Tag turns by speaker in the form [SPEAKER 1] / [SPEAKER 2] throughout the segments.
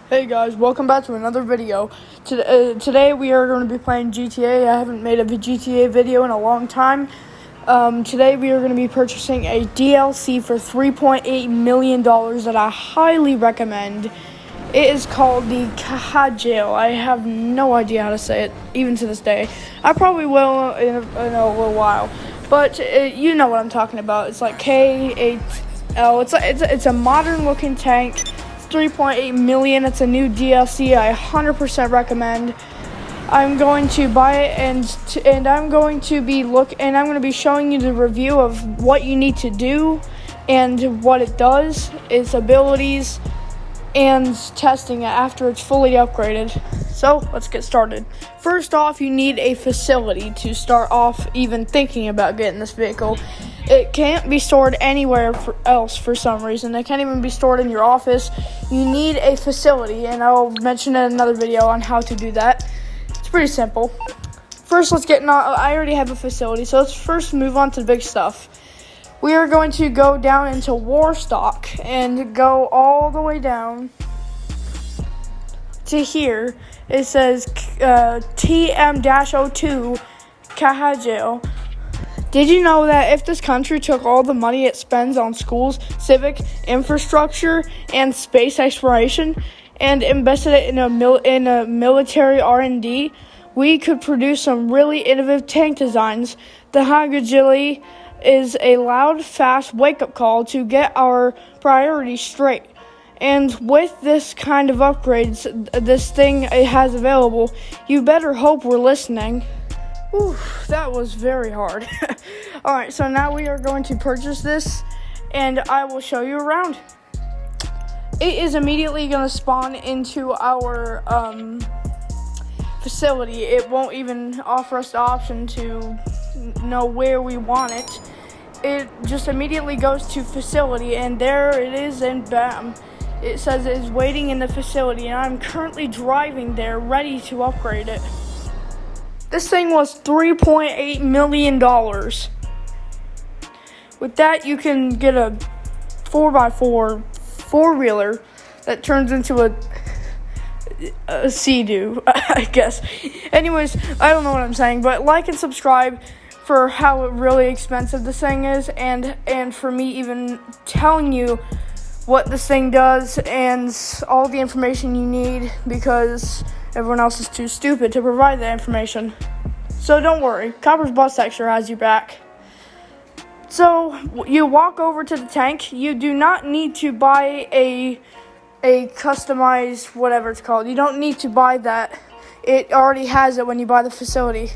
[SPEAKER 1] Hey guys, welcome back to another video. Today we are going to be playing GTA. I haven't made a GTA video in a long time. Today we are going to be purchasing a DLC for $3.8 million that I highly recommend. It is called the Khanjali. I have no idea how to say it, even to this day. I probably will in a little while. But you know what I'm talking about. It's like K-H-L. It's a modern looking tank. 3.8 million. It's a new DLC. I 100% recommend. I'm going to buy it and I'm going to be showing you the review of what you need to do and what it does, its abilities, and testing it after it's fully upgraded. So let's get started. First off, you need a facility to start off even thinking about getting this vehicle. It can't be stored anywhere else for some reason. It can't even be stored in your office. You need a facility, and I'll mention in another video on how to do that. It's pretty simple. First, I already have a facility, so let's first move on to the big stuff. We are going to go down into Warstock and go all the way down to here. It says TM-02 Khanjali. Did you know that if this country took all the money it spends on schools, civic infrastructure, and space exploration, and invested it in a military R&D, we could produce some really innovative tank designs? The Khanjali is a loud, fast wake-up call to get our priorities straight. And with this kind of upgrades this thing has available, you better hope we're listening. Whew, that was very hard. Alright, so now we are going to purchase this, and I will show you around. It is immediately going to spawn into our facility. It won't even offer us the option to know where we want it. It just immediately goes to facility, and there it is, and bam. It says it is waiting in the facility, and I'm currently driving there, ready to upgrade it. This thing was $3.8 million. With that, you can get a 4x4 four-wheeler that turns into a Sea-Doo, I guess. Anyways, I don't know what I'm saying, but like and subscribe for how really expensive this thing is, and for me even telling you what this thing does and all the information you need, because everyone else is too stupid to provide that information. So don't worry, Copper's Bus Extra has you back. So you walk over to the tank. You do not need to buy a customized whatever it's called. You don't need to buy that. It already has it when you buy the facility.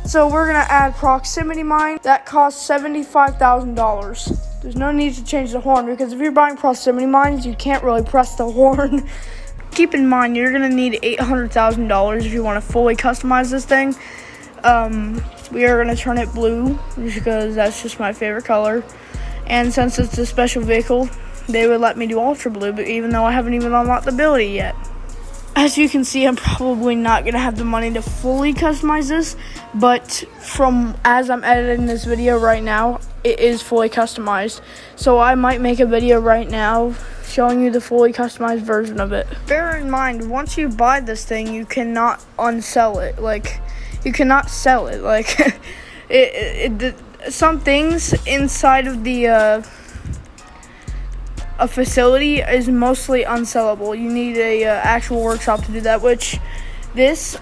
[SPEAKER 1] So we're going to add proximity mine. That costs $75,000. There's no need to change the horn, because if you're buying proximity mines, you can't really press the horn. Keep in mind, you're going to need $800,000 if you want to fully customize this thing. We are going to turn it blue, because that's just my favorite color. And since it's a special vehicle, they would let me do ultra blue, but even though I haven't even unlocked the ability yet. As you can see, I'm probably not going to have the money to fully customize this, but as I'm editing this video right now, it is fully customized. So I might make a video right now showing you the fully customized version of it. Bear in mind, once you buy this thing, you cannot unsell it. You cannot sell it. Some things inside of a facility is mostly unsellable. You need a actual workshop to do that, which this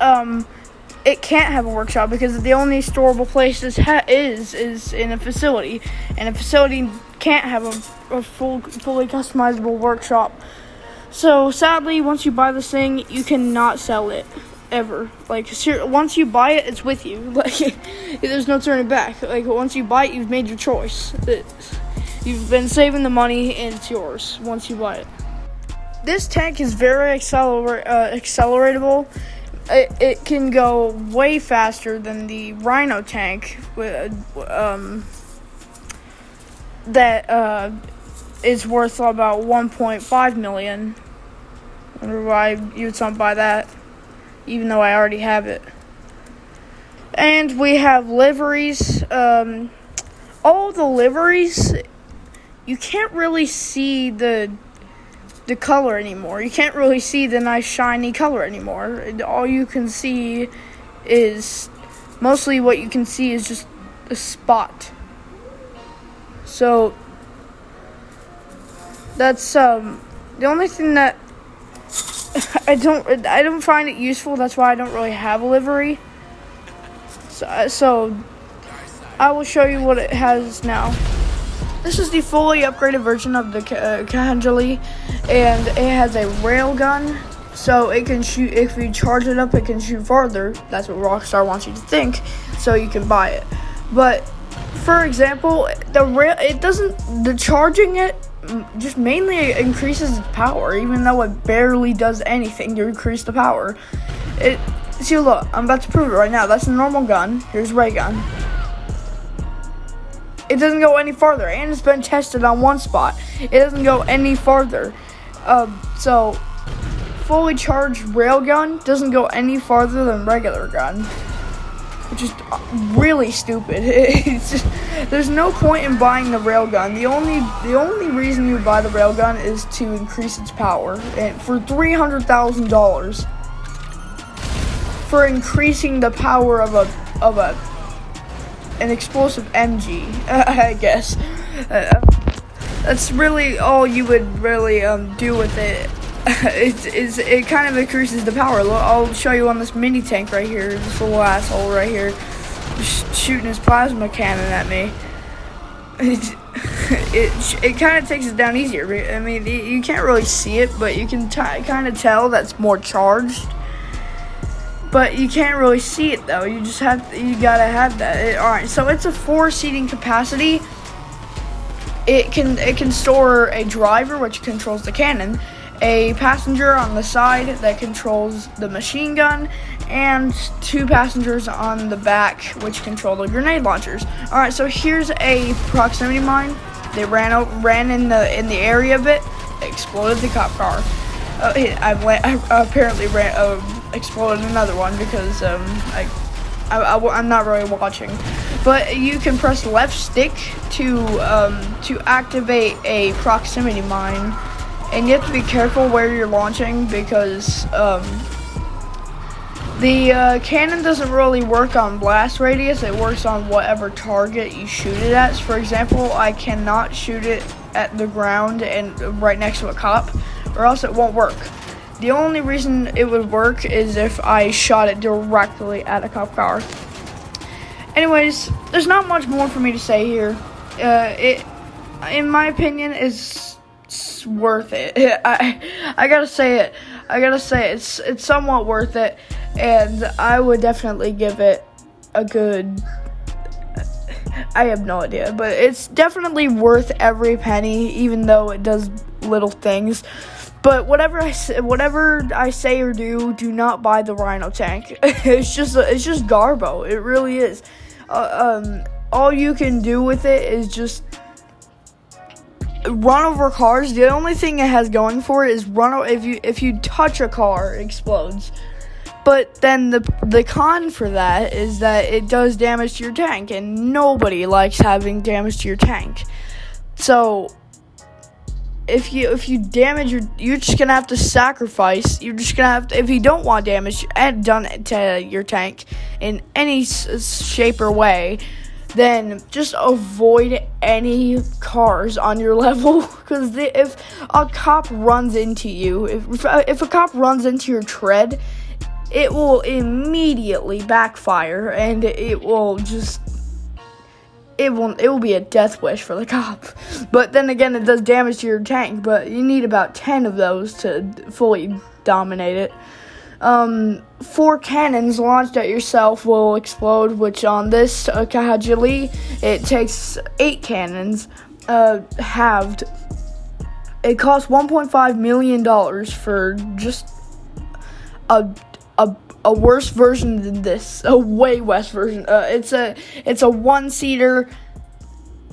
[SPEAKER 1] it can't have a workshop, because the only storable place this is in a facility, and a facility can't have a fully customizable workshop. So sadly, once you buy this thing, you cannot sell it ever. Once you buy it, it's with you. There's no turning back. Once you buy it, you've made your choice. You've been saving the money, and it's yours once you buy it. This tank is very acceleratable. It can go way faster than the Rhino tank that is worth about $1.5 million. I wonder why you would not buy that, even though I already have it. And we have liveries. All the liveries, you can't really see the the color anymore. You can't really see the nice shiny color anymore. All you can see is, mostly what you can see is just a spot. So that's the only thing that I don't find it useful. That's why I don't really have a livery. So I will show you what it has now. This is the fully upgraded version of the Khanjali, and it has a railgun, so it can shoot. If you charge it up, it can shoot farther. That's what Rockstar wants you to think, so you can buy it. But for example, the charging it just mainly increases its power, even though it barely does anything to increase the power. See, look, I'm about to prove it right now. That's a normal gun. Here's a ray gun. It doesn't go any farther, and it's been tested on one spot. It doesn't go any farther. So fully charged railgun doesn't go any farther than regular gun, which is really stupid. There's no point in buying the railgun. The only reason you buy the railgun is to increase its power, and for $300,000 for increasing the power of an explosive MG, I guess. That's really all you would really do with it. It kind of increases the power. I'll show you on this mini tank right here. This little asshole right here, shooting his plasma cannon at me. It kind of takes it down easier. I mean, you can't really see it, but you can kind of tell that's more charged. But you can't really see it though. You gotta have that. Alright, so it's a 4 seating capacity. It can store a driver, which controls the cannon, a passenger on the side that controls the machine gun, and 2 passengers on the back, which control the grenade launchers. Alright, so here's a proximity mine. They ran in the area a bit, exploded the cop car. I apparently exploded another one because I'm not really watching. But you can press left stick to activate a proximity mine, and you have to be careful where you're launching because the cannon doesn't really work on blast radius. It works on whatever target you shoot it at. So for example, I cannot shoot it at the ground and right next to a cop, or else it won't work. The only reason it would work is if I shot it directly at a cop car. Anyways, there's not much more for me to say here. It, in my opinion, is worth it. I gotta say it. It's somewhat worth it, and I would definitely give it a good. I have no idea, but it's definitely worth every penny, even though it does little things. But whatever I say or do not buy the Rhino tank. It's just garbo. It really is. All you can do with it is just run over cars. The only thing it has going for it is if you touch a car, it explodes. But then the con for that is that it does damage to your tank, and nobody likes having damage to your tank. So if you damage you're just gonna have to sacrifice. You're just gonna have to, if you don't want damage done to your tank in any shape or way, then just avoid any cars on your level. Because if a cop runs into you, if a cop runs into your tread, it will immediately backfire, and it will be a death wish for the cop. But then again, it does damage to your tank, but you need about 10 of those to fully dominate it. 4 cannons launched at yourself will explode, which on this Khanjali, it takes 8 cannons, halved. It costs $1.5 million for just a worse version than this, a way worse version. It's a 1-seater.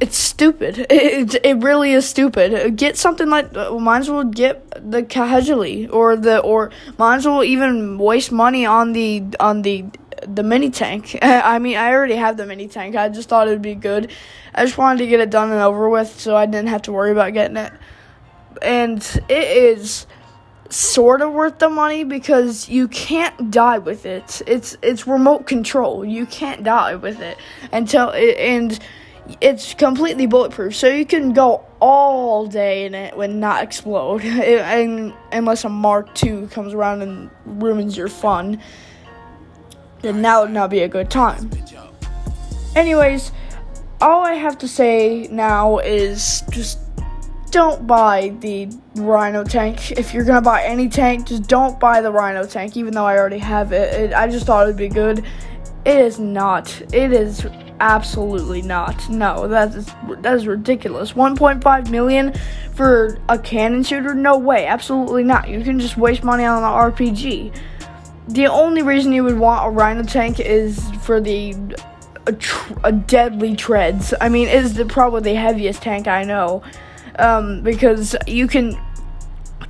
[SPEAKER 1] It's stupid. It really is stupid. Get something like, might as well get the Khanjali, or might as well even waste money on the mini tank. I mean, I already have the mini tank. I just thought it would be good. I just wanted to get it done and over with, so I didn't have to worry about getting it. and it is sort of worth the money because you can't die with it. It's remote control. You can't die with it and it's completely bulletproof, so you can go all day in it and not explode. Unless a Mark II comes around and ruins your fun, then that would not be a good time. Anyways, all I have to say now is just don't buy the Rhino tank. If you're gonna buy any tank, just don't buy the Rhino tank, even though I already have it. I just thought it would be good. It is not. It is absolutely not. No, that is ridiculous. 1.5 million for a cannon shooter? No way. Absolutely not. You can just waste money on an RPG. The only reason you would want a Rhino tank is for the deadly treads. I mean, it is probably the heaviest tank I know. Because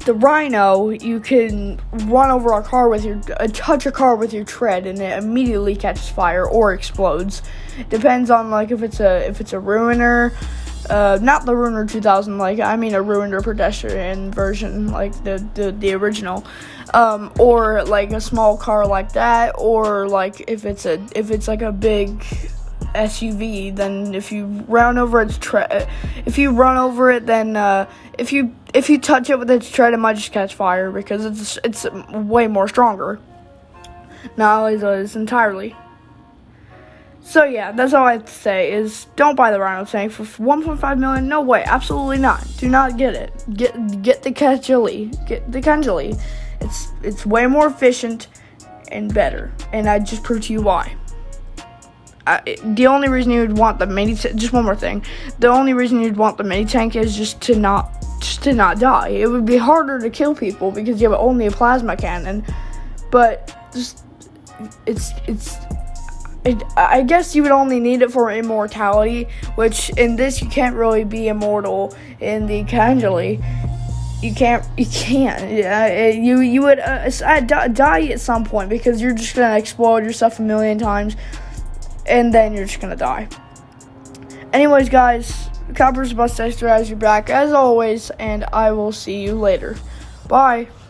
[SPEAKER 1] the Rhino, you can run over a car touch a car with your tread, and it immediately catches fire or explodes. Depends on if it's a Ruiner, not the Ruiner 2000, I mean a Ruiner pedestrian version, the original, or a small car like that, or if it's a big SUV, then if you run over its tread, then if you touch it with its tread, it might just catch fire because it's way more stronger. Not only does entirely. So yeah, that's all I have to say is don't buy the Rhino tank for 1.5 million. No way, absolutely not. Do not get it. Get the Khanjali. Get the Khanjali. It's way more efficient and better, and I just proved to you why. The only reason you would want the mini just one more thing. The only reason you'd want the mini tank is just to not die. It would be harder to kill people because you have only a plasma cannon. But I guess you would only need it for immortality, which in this you can't really be immortal in the Khanjali. You can't. Yeah, you would die at some point because you're just gonna explode yourself a million times. And then you're just gonna die. Anyways, guys, Copper's Bust Extra has your back as always, and I will see you later. Bye.